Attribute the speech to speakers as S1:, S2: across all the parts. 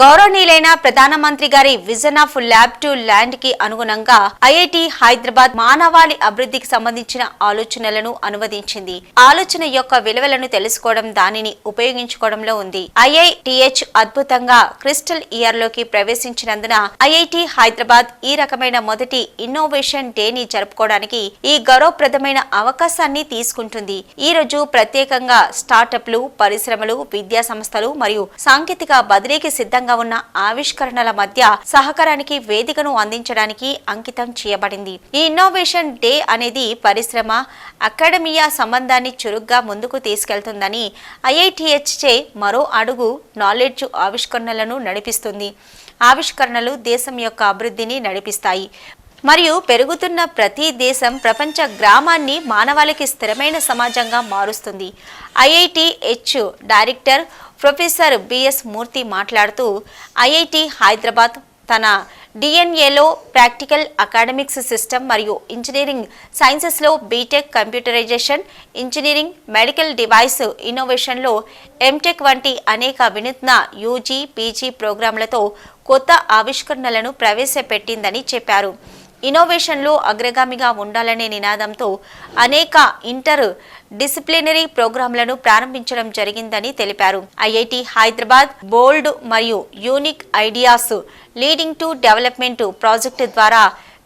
S1: గౌరవనీయులైన ప్రధానమంత్రి గారి vision of lab to land కి అనుగుణంగా ఐఐటి హైదరాబాద్ మానవాళి అభివృద్ధికి సంబంధించిన ఆలోచనలను అనువదించింది. ఆలోచన యొక్క విలువలను తెలుసుకోవడం, దానిని ఉపయోగించుకోవడంలో ఉంది. ఐఐటిహెచ్ అద్భుతంగా క్రిస్టల్ ఇయర్ లోకి ప్రవేశించినందున ఐఐటి హైదరాబాద్ ఈ రకమైన మొదటి ఇన్నోవేషన్ డే ని జరుపుకోవడానికి ఈ గౌరవప్రదమైన అవకాశాన్ని తీసుకుంటుంది. ఈ రోజు ప్రత్యేకంగా స్టార్టప్లు, పరిశ్రమలు, విద్యా సంస్థలు మరియు సాంకేతిక బదిలీకి సిద్ధంగా ఉన్న ఆవిష్కరణల మధ్య సహకారానికి వేదికను అందించడానికి అంకితం చేయబడింది. ఈ ఇన్నోవేషన్ డే అనేది పరిశ్రమ, అకాడమియా సంబంధాన్ని చురుగ్గా ముందుకు తీసుకెళ్తుందని ఐఐటిహెచ్ చే మరో అడుగు నాలెడ్జ్ ఆవిష్కరణలను నడిపిస్తుంది. ఆవిష్కరణలు దేశం యొక్క అభివృద్ధిని నడిపిస్తాయి మరియు పెరుగుతున్న ప్రతి దేశం ప్రపంచ గ్రామాన్ని మానవాళికి స్థిరమైన సమాజంగా మారుస్తుంది. IITH director professor BS Murthy మాట్లాడుతూ, ఐఐటి హైదరాబాద్ తన డిఎన్ఏలో ప్రాక్టికల్ అకాడమిక్స్ సిస్టమ్ మరియు ఇంజనీరింగ్ సైన్సెస్లో BTech, computerisation engineering, medical device ఇన్నోవేషన్లో ఎంటెక్ వంటి అనేక వినూత్న యూజీ, పీజీ ప్రోగ్రాంలతో కొత్త ఆవిష్కరణలను ప్రవేశపెట్టిందని చెప్పారు. ఇన్నోవేషన్లో అగ్రగామిగా ఉండాలనే నినాదంతో అనేక ఇంటర్ డిసిప్లినరీ ప్రోగ్రాంలను ప్రారంభించడం జరిగిందని తెలిపారు. ఐఐటి హైదరాబాద్ బోల్డ్ మరియు unique ideas leading to development project ద్వారా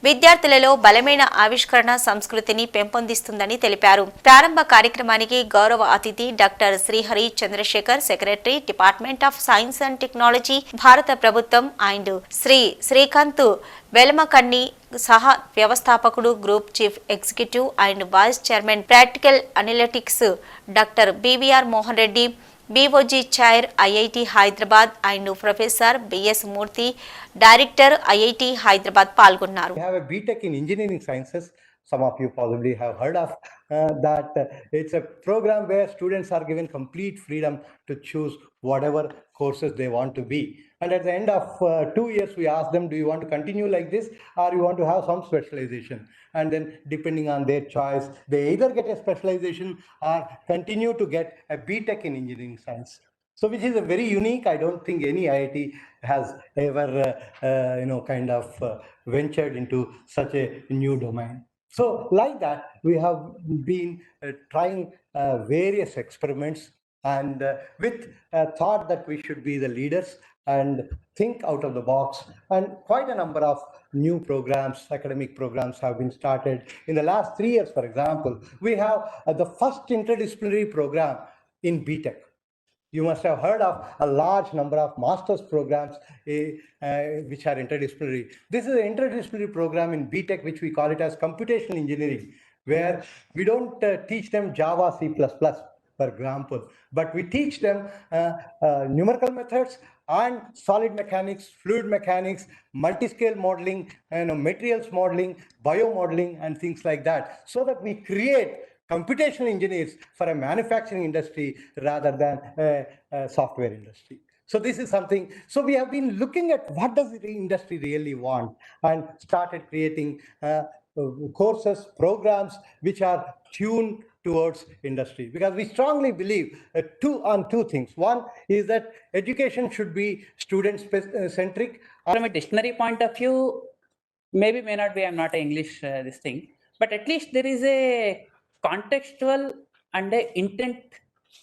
S1: విద్యార్థులలో బలమైన ఆవిష్కరణ సంస్కృతిని పెంపొందిస్తుందని తెలిపారు. ప్రారంభ కార్యక్రమానికి గౌరవ అతిథి doctor Srihari Chandrashekhar, secretary, department of science and technology, భారత ప్రభుత్వం, అండ్ శ్రీకాంత్ వెలమకన్ని, సహ వ్యవస్థాపకుడు, group chief executive and vice chairman practical analytics doctor B V R Mohan Reddy, BOG Chair IIT Hyderabad and Professor BS Murthy, Director IIT Hyderabad పాల్గొన్నారు.
S2: We have a BTech in Engineering Sciences. Some of you probably have heard of that. It's a program where students are given complete freedom to choose whatever courses they want to be. And at the end of 2 years, we ask them, do you want to continue like this or you want to have some specialization? And then depending on their choice, they either get a specialization or continue to get a BTech in Engineering Science. So which is a very unique. I don't think any IIT has ever kind of ventured into such a new domain. So like that, we have been trying various experiments and with a thought that we should be the leaders and think out of the box, and quite a number of new programs, academic programs have been started in the last 3 years. For example, we have the first interdisciplinary program in BTech. You must have heard of a large number of master's programs which are interdisciplinary. This is an interdisciplinary program in BTech, which we call it as computational engineering, where we don't teach them Java, C++, for example, but we teach them numerical methods and solid mechanics, fluid mechanics, multi-scale modeling, materials modeling, biomodeling, and things like that, so that we create computational engineers for a manufacturing industry rather than a software industry. So this is something. So we have been looking at what does the industry really want and started creating courses, programs which are tuned towards industry, because we strongly believe two things. One is that education should be student centric.
S3: From a dictionary point of view, maybe may not be, I'm not an English this thing, but at least there is a contextual and a intent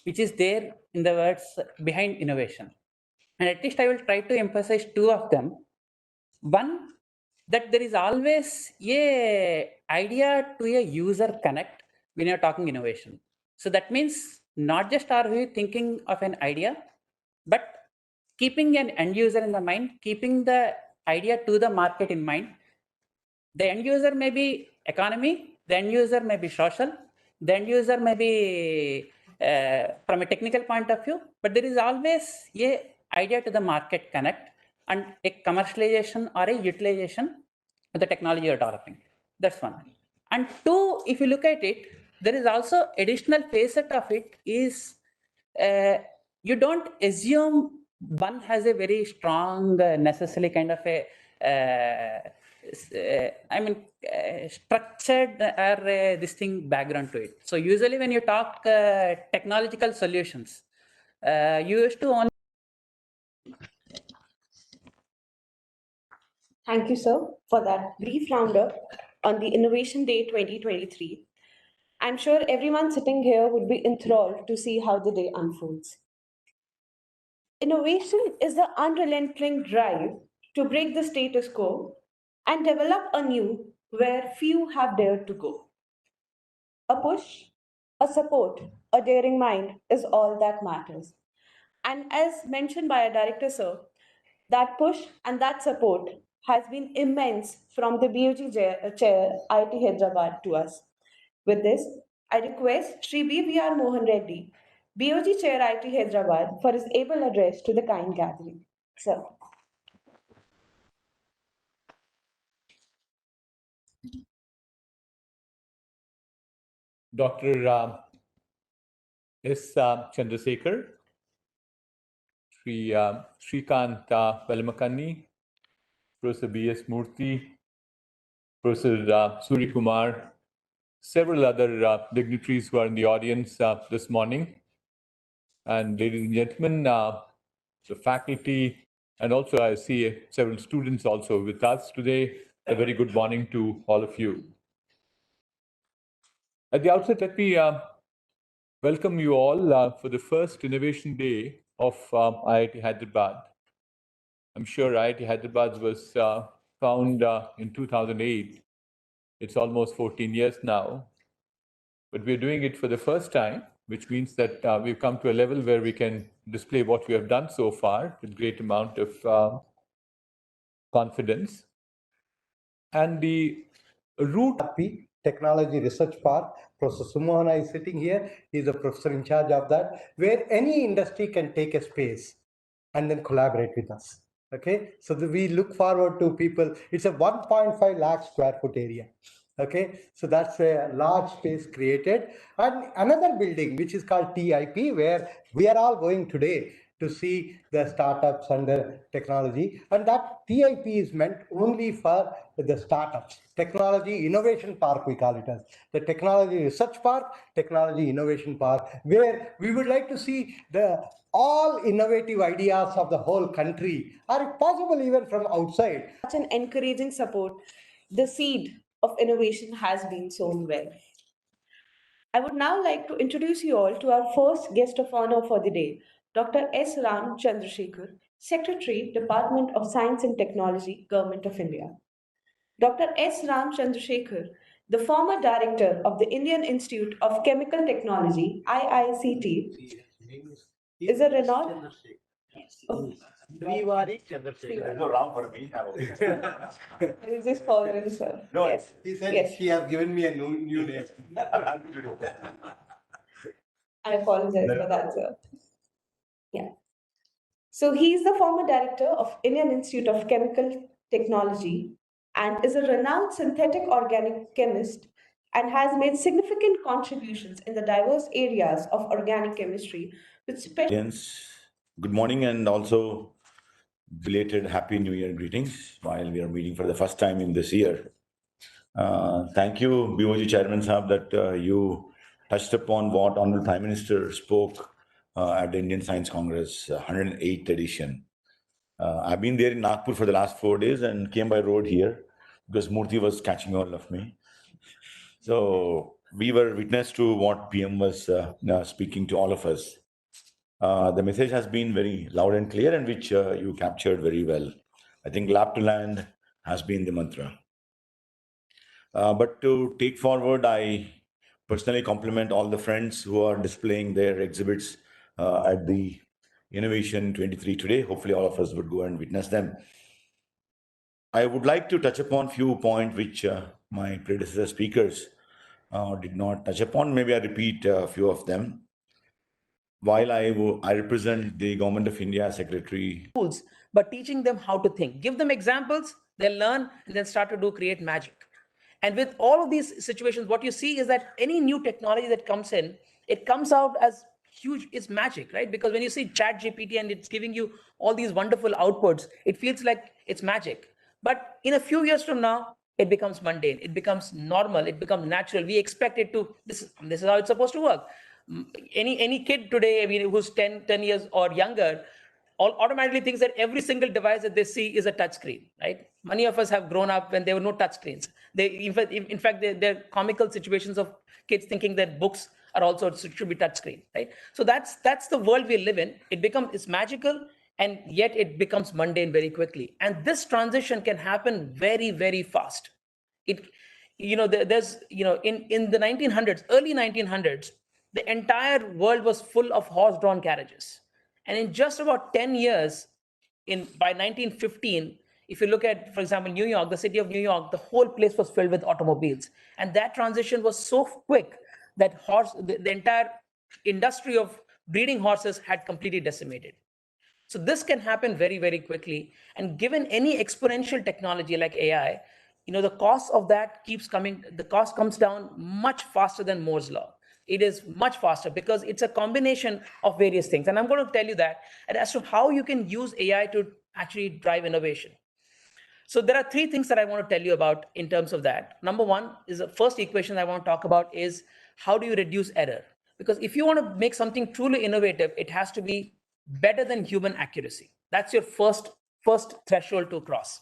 S3: which is there in the words behind innovation. And at least I will try to emphasize two of them. One, that there is always a idea to a user connect when you're talking innovation. So that means not just are we thinking of an idea, but keeping an end user in the mind, keeping the idea to the market in mind. The end user may be economy, the end user may be social, the end user may be from a technical point of view, but there is always a idea to the market connect and a commercialization or a utilization of the technology you're developing. That's one. And two, if you look at it, there is also additional facet of it is you don't assume one has a very strong necessarily kind of a structured or this thing background to it. So usually when you talk technological solutions, you used to only
S4: Thank you, sir, for that brief roundup on the Innovation Day 2023. I'm sure everyone sitting here would be enthralled to see how the day unfolds. Innovation is the unrelenting drive to break the status quo and develop anew where few have dared to go. A push, a support, a daring mind is all that matters. And as mentioned by our director, sir, that push and that support has been immense from the BOG chair, IIT Hyderabad, to us. With this, I request Sri BVR Mohan Reddy, BOG chair, IIT Hyderabad, for his able address to the kind gathering. Sir.
S5: Dr. S. Chandrasekhar, Sri Srikant Velamakanni, Professor B.S. Murthy, Professor Suri Kumar, several other dignitaries who are in the audience this morning. And ladies and gentlemen, the faculty, and also I see several students also with us today. A very good morning to all of you. At the outset, let me welcome you all for the first Innovation Day of IIT Hyderabad. I'm sure IIT Hyderabad was found in 2008. It's almost 14 years now, but we're doing it for the first time, which means that we've come to a level where we can display what we have done so far with great amount of confidence. And the root
S2: Technology Research Park. Professor Sumohana is sitting here. He's a professor in charge of that, where any industry can take a space and then collaborate with us. Okay, so we look forward to people. It's a 1.5 lakh square foot area. Okay, so that's a large space created. And another building, which is called TIP, where we are all going today to see the startups and the technology. And that TIP is meant only for the startups. Technology Innovation Park, we call it as the Technology Research Park, Technology Innovation Park, where we would like to see all innovative ideas of the whole country, or if possible even from outside.
S4: Such an encouraging support, the seed of innovation has been sown well. I would now like to introduce you all to our first guest of honor for the day, Dr. S. Ram Chandrasekhar, Secretary, Department of Science and Technology, Government of India. Dr. S. Ram Chandrasekhar, the former director of the Indian Institute of Chemical Technology, IICT, is a renowned.
S6: No round for me.
S4: Is this foreign, sir?
S6: No,
S4: Yes.
S2: He said
S4: Yes.
S2: he has given me a new name.
S4: I apologize for that, sir. Yeah. So he's the former director of Indian Institute of Chemical Technology and is a renowned synthetic organic chemist and has made significant contributions in the diverse areas of organic chemistry with special.
S6: Good morning and also belated Happy New Year greetings while we are meeting for the first time in this year. Thank you, BOG Chairman Saab, that you touched upon what Honorable Prime Minister spoke at the Indian Science Congress 108th edition. I've been there in Nagpur for the last 4 days and came by road here because Murthy was catching all of me. So we were witness to what PM was speaking to all of us. The message has been very loud and clear and which you captured very well. I think lab to land has been the mantra. But to take forward, I personally compliment all the friends who are displaying their exhibits at the Innovation 23 today. Hopefully all of us would go and witness them. I would like to touch upon few points which my predecessor speakers did not touch upon. Maybe I repeat a few of them. While I represent the Government of India Secretary.
S3: Tools, but teaching them how to think. Give them examples, they'll learn, and then start to create magic. And with all of these situations, what you see is that any new technology that comes in, it comes out as huge, it's magic, right? Because when you see Chat GPT and it's giving you all these wonderful outputs, it feels like it's magic. But in a few years from now, it becomes mundane, it becomes normal, it becomes natural. We expect it to, this is how it's supposed to work. Any kid today, I mean, who's 10 years or younger, automatically thinks that every single device that they see is a touch screen, right? Many of us have grown up when there were no touch screens. In fact, there are comical situations of kids thinking that books are also should be touch screen, right? So that's the world we live in. It's magical, and yet it becomes mundane very quickly. And this transition can happen very, very fast. There's in the 1900s, early 1900s, the entire world was full of horse-drawn carriages, and in just about 10 years, by 1915, if you look at, for example, New York, the city of New York, the whole place was filled with automobiles, and that transition was so quick that the entire industry of breeding horses had completely decimated. So this can happen very, very quickly. And given any exponential technology like AI, the cost of that the cost comes down much faster than Moore's law. It is much faster because it's a combination of various things. And I'm going to tell you that, and as to how you can use AI to actually drive innovation. So there are three things that I want to tell you about in terms of that. Number one is the first equation I want to talk about is how do you reduce error? Because if you want to make something truly innovative, it has to be better than human accuracy. That's your first threshold to cross.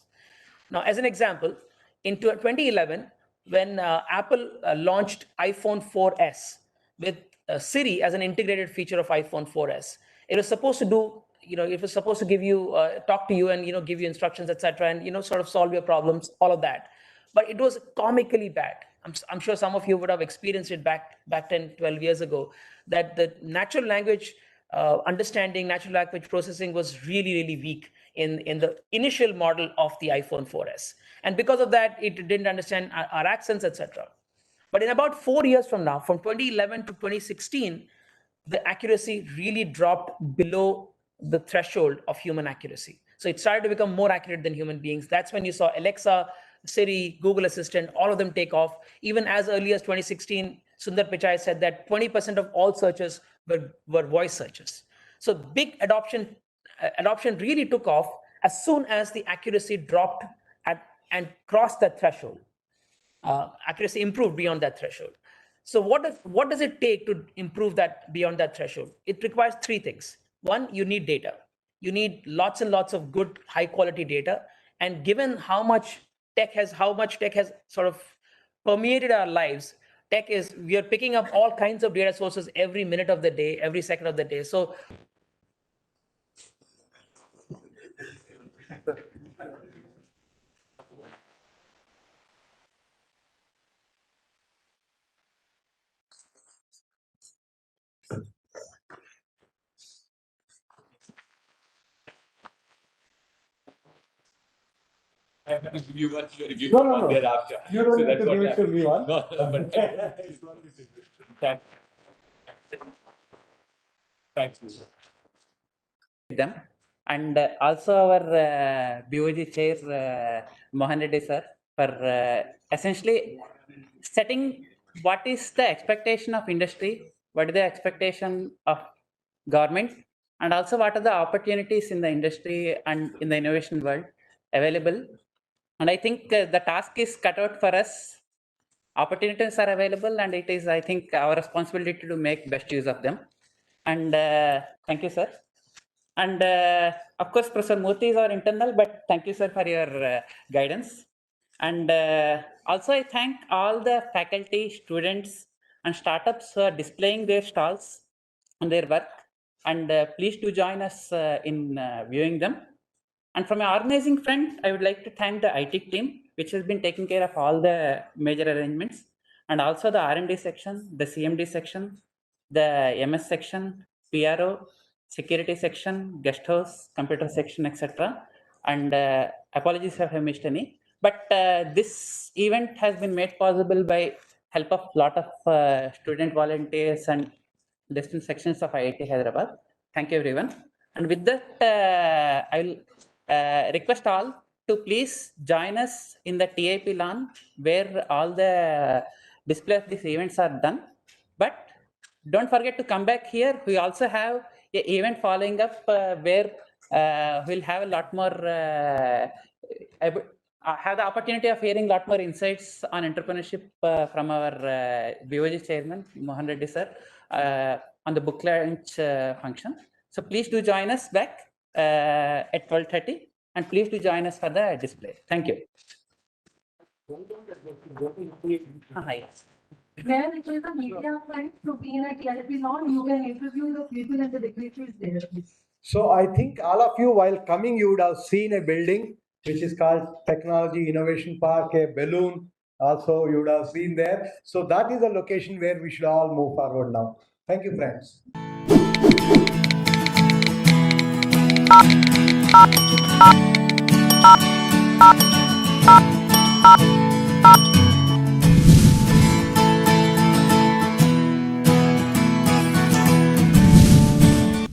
S3: Now, as an example, in 2011, when Apple launched iPhone 4S with Siri as an integrated feature of iPhone 4S, it was supposed to do, it was supposed to give you, talk to you and, give you instructions, etc., and, sort of solve your problems, all of that. But it was comically bad. I'm sure some of you would have experienced it back 10, 12 years ago, that the natural language understanding, natural language processing was really, really weak in the initial model of the iPhone 4S. And because of that, it didn't understand our accents, etc. But in about 4 years from now, from 2011 to 2016, the accuracy really dropped below the threshold of human accuracy. So it started to become more accurate than human beings. That's when you saw Alexa, Siri, Google Assistant, all of them take off. Even as early as 2016, Sundar Pichai said that 20% of all searches were voice searches. So big adoption really took off as soon as the accuracy dropped and crossed that threshold. Accuracy improved beyond that threshold. So what does it take to improve that beyond that threshold? It requires three things. One, you need data. You need lots and lots of good, high quality data. And given how much tech has sort of permeated our lives, we are picking up all kinds of data sources every minute of the day, every second of the day. So
S5: I'm going to give you one, you're going to give
S2: No,
S5: me
S2: no,
S5: one
S2: no.
S5: thereafter.
S2: You don't
S5: So
S2: need
S5: that's
S2: to
S5: what
S2: give it to me one.
S5: No, but thank, thank you.
S3: them, and also our BOG chair Mohan Reddy sir for essentially setting what is the expectation of industry, what is the expectation of government, and also what are the opportunities in the industry and in the innovation world available. And I think the task is cut out for us. Opportunities are available, and it is, I think, our responsibility to make best use of them. And thank you, sir. And of course, Professor Murthy is our internal, but thank you, sir, for your guidance. And also, I thank all the faculty, students, and startups who are displaying their stalls and their work. And please do join us in viewing them. And from an organizing front, I would like to thank the IT team, which has been taking care of all the major arrangements, and also the R&D section, the CMD section, the MS section, PRO, security section, guest house, computer section, etc. And apologies if I missed any. But this event has been made possible by help of a lot of student volunteers and distant sections of IIT Hyderabad. Thank you, everyone. And with that, I'll request all to please join us in the TIP LAN where all the display of these events are done. But don't forget to come back here. We also have an event following up where we'll have a lot more, have the opportunity of hearing a lot more insights on entrepreneurship from our BOG chairman, Mohan Reddy sir, on the book launch function. So please do join us back. at 12:30, and please do join us for the display. Thank you. Yes.
S7: Where it is a media friend to be in a TLP lawn, you can interview the people and the dignitaries there, please.
S2: So I think all of you, while coming, you would have seen a building which is called Technology Innovation Park, a balloon also you would have seen there. So that is the location where we should all move forward now. Thank you, friends.